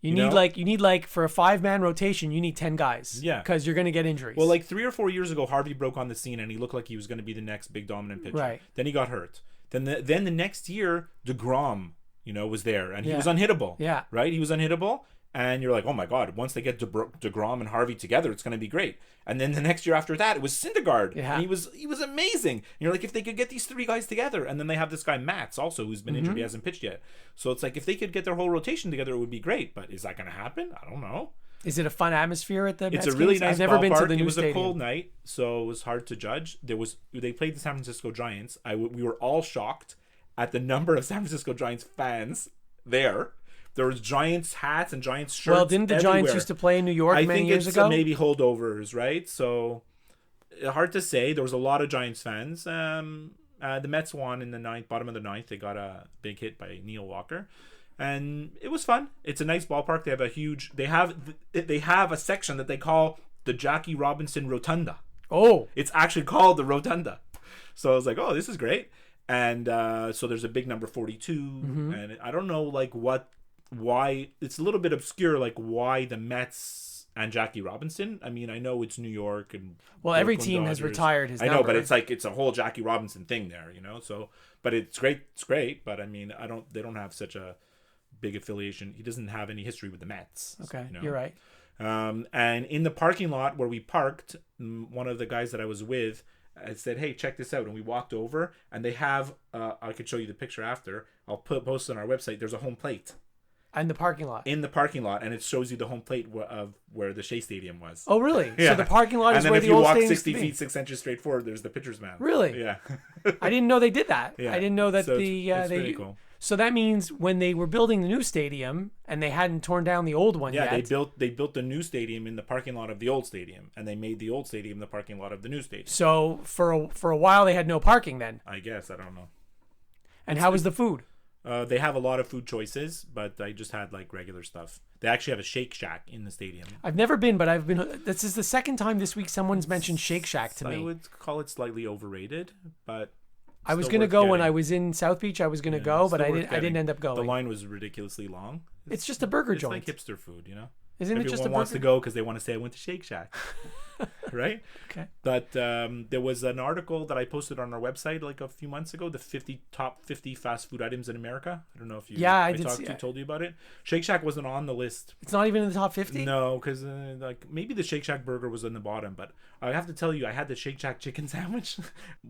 [SPEAKER 2] You
[SPEAKER 3] know?
[SPEAKER 2] need like for a 5-man rotation, you need 10 guys.
[SPEAKER 3] Yeah.
[SPEAKER 2] Because you're gonna get injuries.
[SPEAKER 3] Well, like 3 or 4 years ago, Harvey broke on the scene, and he looked like he was going to be the next big dominant pitcher.
[SPEAKER 2] Right.
[SPEAKER 3] Then he got hurt. Then the next year, DeGrom, was there, and he
[SPEAKER 2] Yeah.
[SPEAKER 3] was unhittable.
[SPEAKER 2] Yeah.
[SPEAKER 3] Right. He was unhittable, and you're like, oh my god, once they get DeGrom and Harvey together, it's going to be great. And then the next year after that, it was Syndergaard.
[SPEAKER 2] Yeah.
[SPEAKER 3] And he was amazing. And you're like, if they could get these 3 guys together, and then they have this guy Matz also, who's been injured, he hasn't pitched yet. So it's like if they could get their whole rotation together, it would be great. But is that going to happen? I don't know.
[SPEAKER 2] Is it a fun atmosphere at the
[SPEAKER 3] It's
[SPEAKER 2] Mets
[SPEAKER 3] a really
[SPEAKER 2] games?
[SPEAKER 3] nice
[SPEAKER 2] I've never been to
[SPEAKER 3] ballpark.
[SPEAKER 2] the new
[SPEAKER 3] It was
[SPEAKER 2] stadium.
[SPEAKER 3] a cold night, so it was hard to judge. They played the San Francisco Giants. We were all shocked at the number of San Francisco Giants fans there. There was Giants hats and Giants shirts.
[SPEAKER 2] Well, didn't the Giants
[SPEAKER 3] everywhere.
[SPEAKER 2] used to play in New York
[SPEAKER 3] I
[SPEAKER 2] many
[SPEAKER 3] think
[SPEAKER 2] years
[SPEAKER 3] it's
[SPEAKER 2] ago?
[SPEAKER 3] maybe holdovers, right? So hard to say. There was a lot of Giants fans. The Mets won in the bottom of the ninth. They got a big hit by Neil Walker, and it was fun. It's a nice ballpark. They have a section that they call the Jackie Robinson Rotunda.
[SPEAKER 2] Oh,
[SPEAKER 3] It's actually called the Rotunda. So I was like, oh, this is great. And so there's a big number 42, and I don't know why it's a little bit obscure, like why the Mets and Jackie Robinson. I mean, I know it's New York and
[SPEAKER 2] every
[SPEAKER 3] Brooklyn
[SPEAKER 2] team has
[SPEAKER 3] Dodgers.
[SPEAKER 2] retired his
[SPEAKER 3] I know,
[SPEAKER 2] number.
[SPEAKER 3] but it's a whole Jackie Robinson thing there, So, but it's great. It's great, but I mean, they don't have such a big affiliation. He doesn't have any history with the Mets.
[SPEAKER 2] okay, you're right.
[SPEAKER 3] And in the parking lot where we parked, one of the guys that I was with, I said, hey, check this out. And we walked over, and they have, I could show you the picture after. I'll post it on our website. There's a home plate
[SPEAKER 2] And the parking lot.
[SPEAKER 3] in the parking lot, and it shows you the home plate of where the Shea Stadium was.
[SPEAKER 2] Oh, really?
[SPEAKER 3] Yeah.
[SPEAKER 2] So the parking lot is
[SPEAKER 3] And then
[SPEAKER 2] where
[SPEAKER 3] if
[SPEAKER 2] the
[SPEAKER 3] you
[SPEAKER 2] old
[SPEAKER 3] walk
[SPEAKER 2] stadium
[SPEAKER 3] 60
[SPEAKER 2] used to be.
[SPEAKER 3] feet, 6 inches straight forward, there's the pitcher's mound.
[SPEAKER 2] Really?
[SPEAKER 3] Yeah.
[SPEAKER 2] I didn't know they did that.
[SPEAKER 3] Yeah.
[SPEAKER 2] I didn't know that
[SPEAKER 3] So
[SPEAKER 2] the
[SPEAKER 3] it's
[SPEAKER 2] they.
[SPEAKER 3] pretty cool.
[SPEAKER 2] So that means when they were building the new stadium and they hadn't torn down the old one
[SPEAKER 3] Yeah,
[SPEAKER 2] yet.
[SPEAKER 3] they built the new stadium in the parking lot of the old stadium, and they made the old stadium the parking lot of the new stadium.
[SPEAKER 2] So for a while they had no parking then.
[SPEAKER 3] I guess, I don't know.
[SPEAKER 2] And how was the food?
[SPEAKER 3] They have a lot of food choices, but I just had like regular stuff. They actually have a Shake Shack in the stadium.
[SPEAKER 2] I've never been, but I've been. This is the second time this week someone's mentioned Shake Shack to
[SPEAKER 3] I
[SPEAKER 2] me.
[SPEAKER 3] would call it slightly overrated, but
[SPEAKER 2] I was
[SPEAKER 3] still
[SPEAKER 2] gonna
[SPEAKER 3] worth
[SPEAKER 2] go when
[SPEAKER 3] getting.
[SPEAKER 2] I was in South Beach. I was gonna
[SPEAKER 3] Yeah,
[SPEAKER 2] go, but
[SPEAKER 3] still
[SPEAKER 2] I
[SPEAKER 3] worth
[SPEAKER 2] didn't. I didn't
[SPEAKER 3] getting.
[SPEAKER 2] end up
[SPEAKER 3] The
[SPEAKER 2] going.
[SPEAKER 3] line was ridiculously long.
[SPEAKER 2] It's just a burger
[SPEAKER 3] It's
[SPEAKER 2] joint,
[SPEAKER 3] like hipster food,
[SPEAKER 2] isn't it? Just a
[SPEAKER 3] Everyone wants to
[SPEAKER 2] burger.
[SPEAKER 3] go because they want to say I went to Shake Shack, right?
[SPEAKER 2] Okay.
[SPEAKER 3] But there was an article that I posted on our website like a few months ago, the top 50 fast food items in America. I don't know if you
[SPEAKER 2] Yeah, I did see-
[SPEAKER 3] told you about it. Shake Shack wasn't on the list.
[SPEAKER 2] It's not even in the top 50.
[SPEAKER 3] No, because like maybe the Shake Shack burger was in the bottom, but I have to tell you, I had the Shake Shack chicken sandwich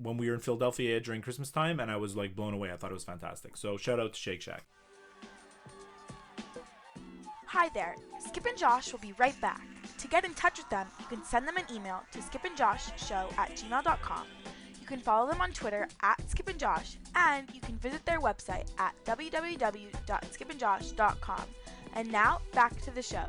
[SPEAKER 3] when we were in Philadelphia during Christmas time, and I was like blown away. I thought it was fantastic. So shout out to Shake Shack.
[SPEAKER 1] Hi there, Skip and Josh will be right back. To get in touch with them, you can send them an email to skipandjoshshow@gmail.com. You can follow them on Twitter @skipandjosh, and you can visit their website at www.skipandjosh.com. And now, back to the show.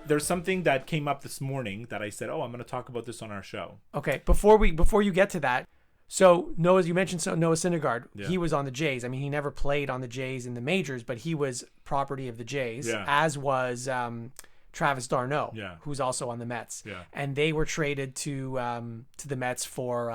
[SPEAKER 3] There's something that came up this morning that I said, oh, I'm going to talk about this on our show.
[SPEAKER 2] Okay, before you get to that, so Noah, you mentioned Noah Syndergaard.
[SPEAKER 3] Yeah.
[SPEAKER 2] He was on the Jays. I mean, he never played on the Jays in the majors, but he was property of the Jays,
[SPEAKER 3] Yeah.
[SPEAKER 2] as was Travis d'Arnaud,
[SPEAKER 3] Yeah.
[SPEAKER 2] who's also on the Mets.
[SPEAKER 3] Yeah.
[SPEAKER 2] And they were traded to the Mets for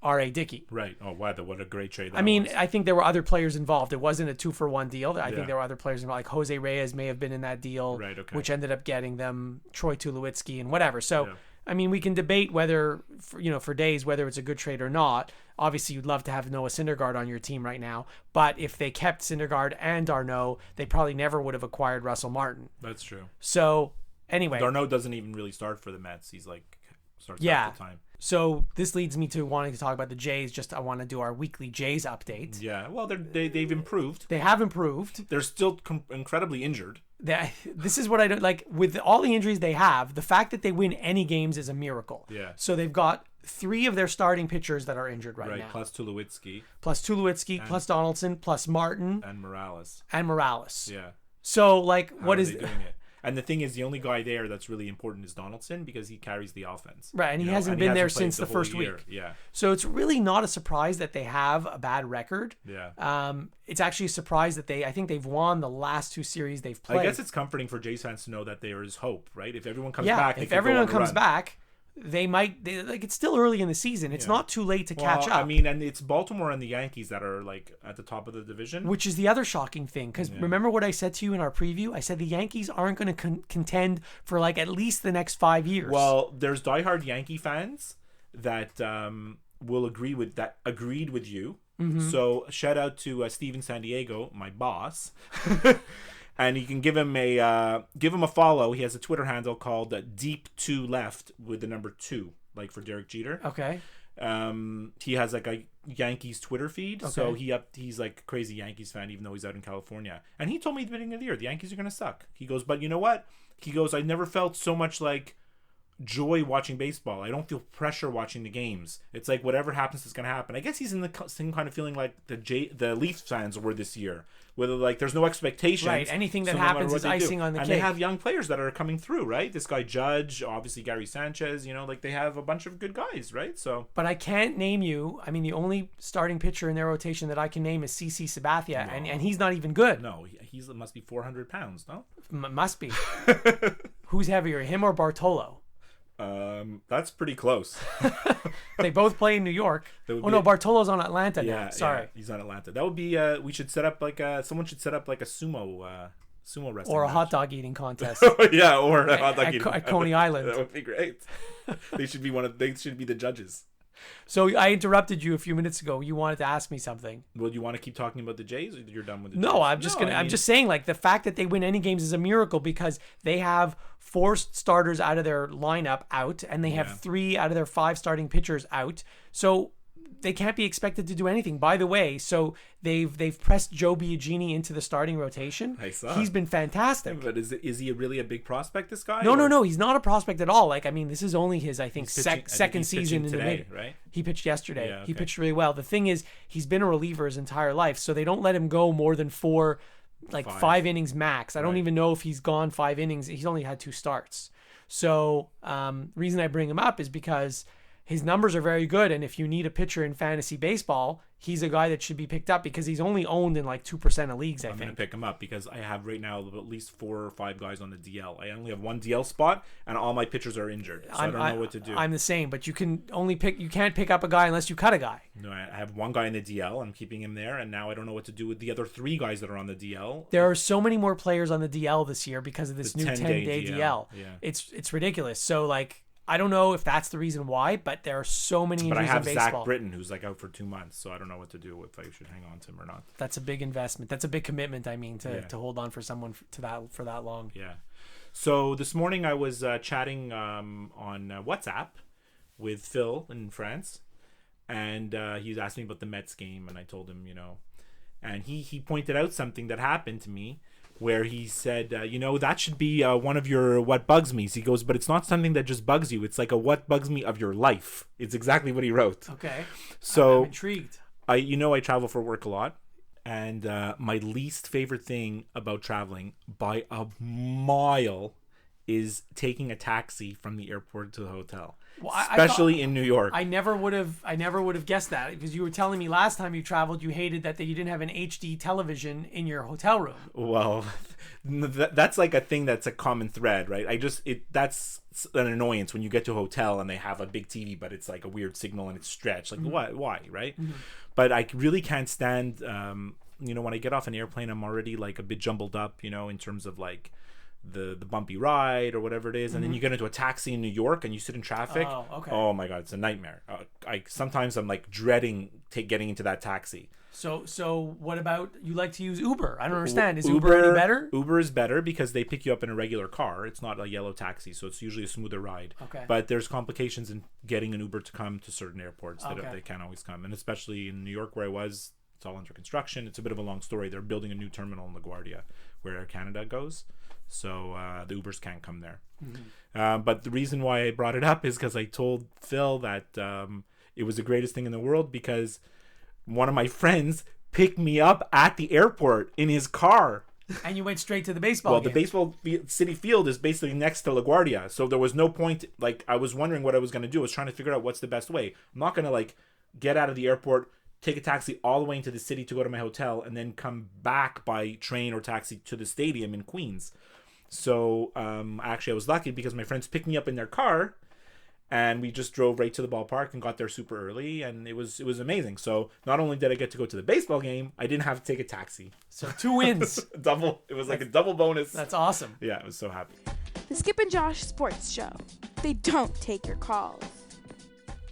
[SPEAKER 2] R.A. Dickey.
[SPEAKER 3] Right. Oh, wow. What a great trade that
[SPEAKER 2] I mean,
[SPEAKER 3] was.
[SPEAKER 2] I think there were other players involved. It wasn't a 2-for-1 deal. I
[SPEAKER 3] Yeah.
[SPEAKER 2] think there were other players involved. Like Jose Reyes may have been in that deal,
[SPEAKER 3] Right, okay.
[SPEAKER 2] which ended up getting them Troy Tulowitzki and whatever. So,
[SPEAKER 3] Yeah.
[SPEAKER 2] I mean, we can debate whether, for days, whether it's a good trade or not. Obviously, you'd love to have Noah Syndergaard on your team right now. But if they kept Syndergaard and Darno, they probably never would have acquired Russell Martin.
[SPEAKER 3] That's true.
[SPEAKER 2] So, anyway.
[SPEAKER 3] Darno doesn't even really start for the Mets. He's like, starts
[SPEAKER 2] Yeah.
[SPEAKER 3] half the time.
[SPEAKER 2] So this leads me to wanting to talk about the Jays. I want to do our weekly Jays update.
[SPEAKER 3] Yeah. Well, they've improved.
[SPEAKER 2] They have improved.
[SPEAKER 3] They're still incredibly injured.
[SPEAKER 2] This is what I don't like with all the injuries they have. The fact that they win any games is a miracle.
[SPEAKER 3] Yeah.
[SPEAKER 2] So they've got 3 of their starting pitchers that are injured right now.
[SPEAKER 3] Plus Tulowitzki
[SPEAKER 2] Plus Tulowitzki, plus Donaldson, plus Martin
[SPEAKER 3] and Morales.
[SPEAKER 2] Yeah. So like,
[SPEAKER 3] How
[SPEAKER 2] what
[SPEAKER 3] are
[SPEAKER 2] is
[SPEAKER 3] they doing it? And the thing is, the only guy there that's really important is Donaldson because he carries the offense.
[SPEAKER 2] Right, and he
[SPEAKER 3] You know,
[SPEAKER 2] hasn't been there
[SPEAKER 3] played
[SPEAKER 2] since the
[SPEAKER 3] whole
[SPEAKER 2] first
[SPEAKER 3] year.
[SPEAKER 2] week.
[SPEAKER 3] Yeah.
[SPEAKER 2] So it's really not a surprise that they have a bad record.
[SPEAKER 3] Yeah.
[SPEAKER 2] It's actually a surprise that I think they've won the last 2 series they've played.
[SPEAKER 3] I guess it's comforting for Jays fans to know that there is hope, right? If everyone comes
[SPEAKER 2] yeah,
[SPEAKER 3] back,
[SPEAKER 2] if everyone comes back, they might. Like it's still early in the season. It's not too late to catch up.
[SPEAKER 3] I mean, and it's Baltimore and the Yankees that are like at the top of the division.
[SPEAKER 2] Which is the other shocking thing, because remember what I said to you in our preview? I said the Yankees aren't going to contend for like at least the next 5 years.
[SPEAKER 3] Well, there's diehard Yankee fans that will agreed with you.
[SPEAKER 2] Mm-hmm.
[SPEAKER 3] So shout out to Steven San Diego, my boss. And you can give him a follow. He has a Twitter handle called Deep2Left with the number 2, like for Derek Jeter.
[SPEAKER 2] Okay.
[SPEAKER 3] He has like a Yankees Twitter feed,
[SPEAKER 2] Okay.
[SPEAKER 3] so he's like a crazy Yankees fan, even though he's out in California. And he told me at the beginning of the year the Yankees are gonna suck. He goes, but you know what? He goes, I never felt so much like joy watching baseball. I don't feel pressure watching the games. It's like whatever happens is gonna happen. I guess he's in the same kind of feeling like the Leafs fans were this year, whether like there's no expectations.
[SPEAKER 2] Right. Anything that
[SPEAKER 3] so no matter
[SPEAKER 2] happens
[SPEAKER 3] what
[SPEAKER 2] is
[SPEAKER 3] they do.
[SPEAKER 2] icing on the
[SPEAKER 3] and
[SPEAKER 2] cake.
[SPEAKER 3] they have young players that are coming through, right? This guy Judge, obviously Gary Sanchez. You know, like they have a bunch of good guys, right? So.
[SPEAKER 2] But I can't name you. I mean, the only starting pitcher in their rotation that I can name is CC Sabathia, and he's not even good.
[SPEAKER 3] No, he must be 400 pounds, no?
[SPEAKER 2] Must be. Who's heavier, him or Bartolo?
[SPEAKER 3] That's pretty close.
[SPEAKER 2] They both play in New York.
[SPEAKER 3] That
[SPEAKER 2] No,
[SPEAKER 3] would be-
[SPEAKER 2] Bartolo's on Atlanta now. Sorry.
[SPEAKER 3] Yeah, he's on Atlanta. That would be we should set up like someone should set up like a sumo wrestling
[SPEAKER 2] Or a
[SPEAKER 3] match.
[SPEAKER 2] hot dog eating contest.
[SPEAKER 3] Yeah, or a hot dog eating.
[SPEAKER 2] at Coney Island.
[SPEAKER 3] That would be great. They should be the judges.
[SPEAKER 2] So I interrupted you a few minutes ago. You wanted to ask me something.
[SPEAKER 3] Well, you want to keep talking about the Jays, or you're done with the Jays?
[SPEAKER 2] No, I'm just I'm just saying, like, the fact that they win any games is a miracle because they have 4 starters out of their lineup out, and they have 3 out of their 5 starting pitchers out. So they can't be expected to do anything. By the way, so they've pressed Joe Biagini into the starting rotation.
[SPEAKER 3] I saw.
[SPEAKER 2] He's been fantastic.
[SPEAKER 3] But is he really a big prospect? This guy?
[SPEAKER 2] No, he's not a prospect at all. Like, I mean, this is only his, I think,
[SPEAKER 3] He's pitching- I think
[SPEAKER 2] second
[SPEAKER 3] he's
[SPEAKER 2] season in
[SPEAKER 3] pitching
[SPEAKER 2] the
[SPEAKER 3] today,
[SPEAKER 2] major.
[SPEAKER 3] right?
[SPEAKER 2] He pitched yesterday.
[SPEAKER 3] Yeah,
[SPEAKER 2] He
[SPEAKER 3] okay.
[SPEAKER 2] pitched really well. The thing is, he's been a reliever his entire life, so they don't let him go more than 4, like 5 innings max. I don't
[SPEAKER 3] Right.
[SPEAKER 2] even know if he's gone 5 innings. He's only had 2 starts. So, reason I bring him up is because his numbers are very good, and if you need a pitcher in fantasy baseball, he's a guy that should be picked up because he's only owned in like 2% of leagues, I
[SPEAKER 3] I'm going
[SPEAKER 2] think.
[SPEAKER 3] to pick him up because I have right now at least 4 or 5 guys on the DL. I only have 1 DL spot, and all my pitchers are injured, so I don't know what to do.
[SPEAKER 2] I'm the same, but you can't pick up a guy unless you cut a guy.
[SPEAKER 3] No, I have 1 guy in the DL. I'm keeping him there, and now I don't know what to do with the other 3 guys that are on the DL.
[SPEAKER 2] There are so many more players on the DL this year because of this
[SPEAKER 3] The
[SPEAKER 2] new
[SPEAKER 3] 10-day
[SPEAKER 2] 10-day
[SPEAKER 3] DL.
[SPEAKER 2] DL.
[SPEAKER 3] Yeah.
[SPEAKER 2] It's ridiculous. So like, I don't know if that's the reason why, but there are so many
[SPEAKER 3] But I
[SPEAKER 2] injuries
[SPEAKER 3] have
[SPEAKER 2] in
[SPEAKER 3] Zach
[SPEAKER 2] baseball.
[SPEAKER 3] Britton, who's like out for 2 months, so I don't know what to do if I should hang on to him or not.
[SPEAKER 2] That's a big investment. That's a big commitment. I mean, to
[SPEAKER 3] Yeah.
[SPEAKER 2] hold on for someone for that long.
[SPEAKER 3] Yeah. So this morning I was chatting on WhatsApp with Phil in France, and he asked me about the Mets game, and I told him, and he pointed out something that happened to me where he said, that should be one of your what bugs me. He goes, but it's not something that just bugs you. It's like a what bugs me of your life. It's exactly what he wrote.
[SPEAKER 2] Okay.
[SPEAKER 3] So
[SPEAKER 2] I'm intrigued.
[SPEAKER 3] I travel for work a lot, and my least favorite thing about traveling by a mile is taking a taxi from the airport to the hotel.
[SPEAKER 2] Well,
[SPEAKER 3] Especially in New York.
[SPEAKER 2] I never would have guessed that, because you were telling me last time you traveled you hated that you didn't have an HD television in your hotel room.
[SPEAKER 3] Well, that's like a thing that's a common thread, right? That's an annoyance when you get to a hotel and they have a big TV, but it's like a weird signal and it's stretched. Like, why, right? But I really can't stand, when I get off an airplane, I'm already like a bit jumbled up, in terms of like the bumpy ride or whatever it is, and then you get into a taxi in New York and you sit in traffic. Oh my god, it's a nightmare. Sometimes I'm like dreading getting into that taxi.
[SPEAKER 2] So what about, you like to use Uber? I don't understand. Is Uber any better?
[SPEAKER 3] Uber is better because they pick you up in a regular car. It's not a yellow taxi, so it's usually a smoother ride.
[SPEAKER 2] Okay.
[SPEAKER 3] But there's complications in getting an Uber to come to certain airports that they can't always come, and especially in New York where I was, it's all under construction. It's a bit of a long story. They're building a new terminal in LaGuardia where Air Canada goes. So the Ubers can't come there. But the reason why I brought it up is because I told Phil that it was the greatest thing in the world, because one of my friends picked me up at the airport in his car.
[SPEAKER 2] And you went straight to the baseball game.
[SPEAKER 3] The baseball City Field is basically next to LaGuardia. So there was no point. Like, I was wondering what I was going to do. I was trying to figure out what's the best way. I'm not going to like get out of the airport, take a taxi all the way into the city to go to my hotel, and then come back by train or taxi to the stadium in Queens. So actually I was lucky because my friends picked me up in their car and we just drove right to the ballpark and got there super early, and it was amazing. So not only did I get to go to the baseball game, I didn't have to take a taxi.
[SPEAKER 2] So 2 wins.
[SPEAKER 3] Double. It was like a double bonus.
[SPEAKER 2] That's awesome.
[SPEAKER 3] Yeah, I was so happy.
[SPEAKER 1] The Skip and Josh Sports Show. They don't take your calls.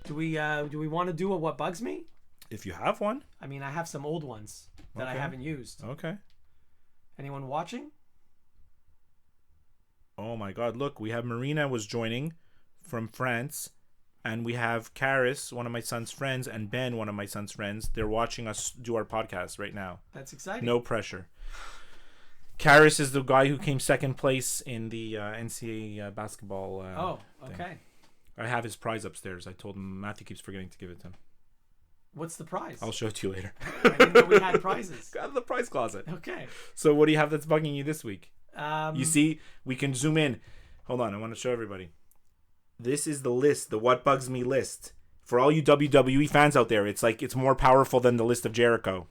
[SPEAKER 2] Do we want to do a What Bugs Me?
[SPEAKER 3] If you have one.
[SPEAKER 2] I mean, I have some old ones that I haven't used.
[SPEAKER 3] Okay.
[SPEAKER 2] Anyone watching?
[SPEAKER 3] Oh my god, look, we have Marina was joining from France, and we have Karis, one of my son's friends, and Ben, one of my son's friends. They're watching us do our podcast right now.
[SPEAKER 2] That's exciting.
[SPEAKER 3] No pressure. Karis is the guy who came second place in the NCAA basketball
[SPEAKER 2] okay.
[SPEAKER 3] thing. I have his prize upstairs. I told him. Matthew keeps forgetting to give it to him.
[SPEAKER 2] What's the prize?
[SPEAKER 3] I'll show it to you later.
[SPEAKER 2] I didn't know we had prizes.
[SPEAKER 3] Out of the prize closet.
[SPEAKER 2] Okay.
[SPEAKER 3] So what do you have that's bugging you this week?
[SPEAKER 2] You
[SPEAKER 3] see, we can zoom in. Hold on, I want to show everybody. This is the list, the What Bugs Me list. For all you WWE fans out there, it's like it's more powerful than the list of Jericho.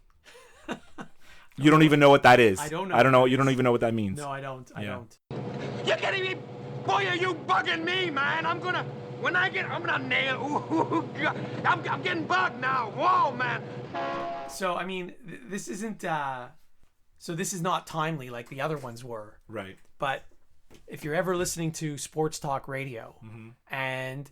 [SPEAKER 3] You don't even know what that is.
[SPEAKER 2] I don't know.
[SPEAKER 3] You don't even know what that means.
[SPEAKER 2] No, I don't. I don't.
[SPEAKER 4] You're kidding me? Boy, are you bugging me, man. I'm gonna nail. Ooh, God. I'm getting bugged now. Whoa, man.
[SPEAKER 2] So, I mean, this isn't, so this is not timely like the other ones were.
[SPEAKER 3] Right.
[SPEAKER 2] But if you're ever listening to sports talk radio and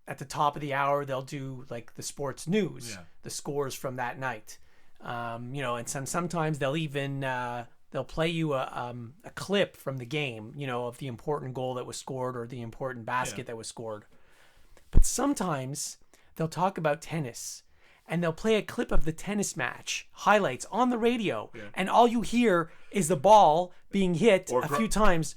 [SPEAKER 2] at the top of the hour, they'll do like the sports news, the scores from that night. And sometimes they'll even, they'll play you a clip from the game, of the important goal that was scored or the important basket that was scored. But sometimes they'll talk about tennis and they'll play a clip of the tennis match highlights on the radio. Yeah. And all you hear is the ball being hit a few times.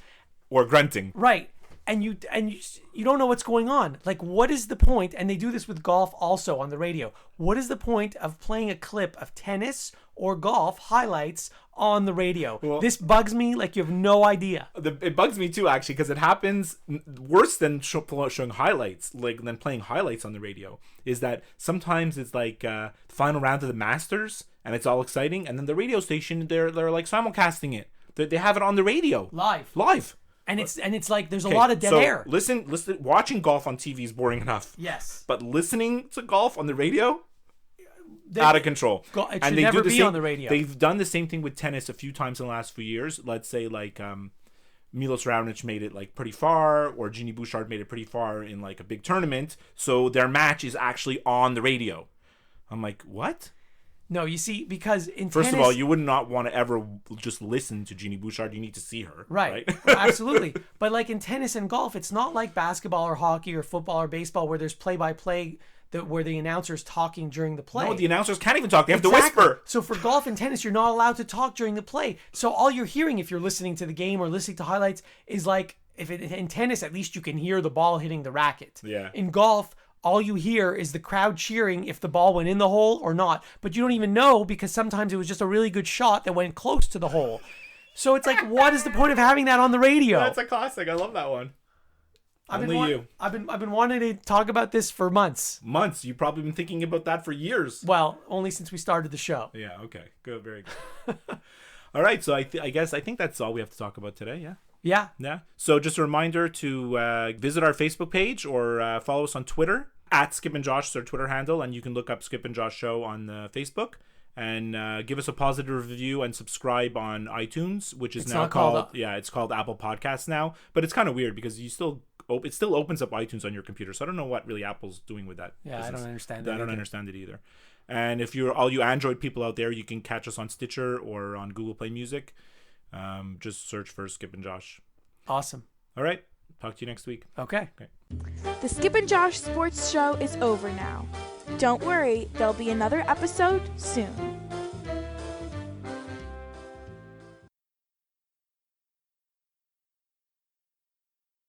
[SPEAKER 3] Or grunting.
[SPEAKER 2] Right. And you don't know what's going on. Like, what is the point? And they do this with golf also on the radio. What is the point of playing a clip of tennis or golf highlights on the radio? Well, this bugs me like you have no idea.
[SPEAKER 3] It bugs me too, actually, because it happens worse than showing highlights, than playing highlights on the radio. Is that sometimes it's like the final round of the Masters and it's all exciting, and then the radio station they're like simulcasting it. They have it on the radio live.
[SPEAKER 2] And it's like there's a lot of dead air.
[SPEAKER 3] Listen. Watching golf on TV is boring enough.
[SPEAKER 2] Yes.
[SPEAKER 3] But listening to golf on the radio, out of control.
[SPEAKER 2] It should never be on the radio.
[SPEAKER 3] They've done the same thing with tennis a few times in the last few years. Let's say like Milos Raonic made it like pretty far, or Genie Bouchard made it pretty far in like a big tournament. So their match is actually on the radio. I'm like, what?
[SPEAKER 2] No, you see, because in
[SPEAKER 3] First
[SPEAKER 2] tennis,
[SPEAKER 3] of all, you would not want to ever just listen to Genie Bouchard. You need to see her.
[SPEAKER 2] Right? Absolutely. But like in tennis and golf, it's not like basketball or hockey or football or baseball where there's play-by-play where the announcer's talking during the play.
[SPEAKER 3] No, the announcers can't even talk. They have to whisper.
[SPEAKER 2] So for golf and tennis, you're not allowed to talk during the play. So all you're hearing if you're listening to the game or listening to highlights is like, in tennis, at least you can hear the ball hitting the racket.
[SPEAKER 3] Yeah.
[SPEAKER 2] In golf, all you hear is the crowd cheering if the ball went in the hole or not. But you don't even know because sometimes it was just a really good shot that went close to the hole. So it's like, what is the point of having that on the radio?
[SPEAKER 3] That's a classic. I love that one.
[SPEAKER 2] I've been wanting to talk about this for months.
[SPEAKER 3] Months. You've probably been thinking about that for years.
[SPEAKER 2] Well, only since we started the show.
[SPEAKER 3] Yeah. Okay. Good. Very good. All right. So I think that's all we have to talk about today. Yeah.
[SPEAKER 2] Yeah.
[SPEAKER 3] Yeah. So just a reminder to visit our Facebook page or follow us on Twitter at Skip and Josh is our Twitter handle, and you can look up Skip and Josh Show on Facebook. And give us a positive review and subscribe on iTunes, which is now called it's called Apple Podcasts now. But it's kind of weird because it still opens up iTunes on your computer. So I don't know what really Apple's doing with that.
[SPEAKER 2] Yeah, business. I don't understand.
[SPEAKER 3] I don't understand it either. And if you're all you Android people out there, you can catch us on Stitcher or on Google Play Music. Just search for Skip and Josh.
[SPEAKER 2] Awesome.
[SPEAKER 3] All right. Talk to you next week.
[SPEAKER 2] Okay.
[SPEAKER 1] The Skip and Josh Sports Show is over now. Don't worry, there'll be another episode soon.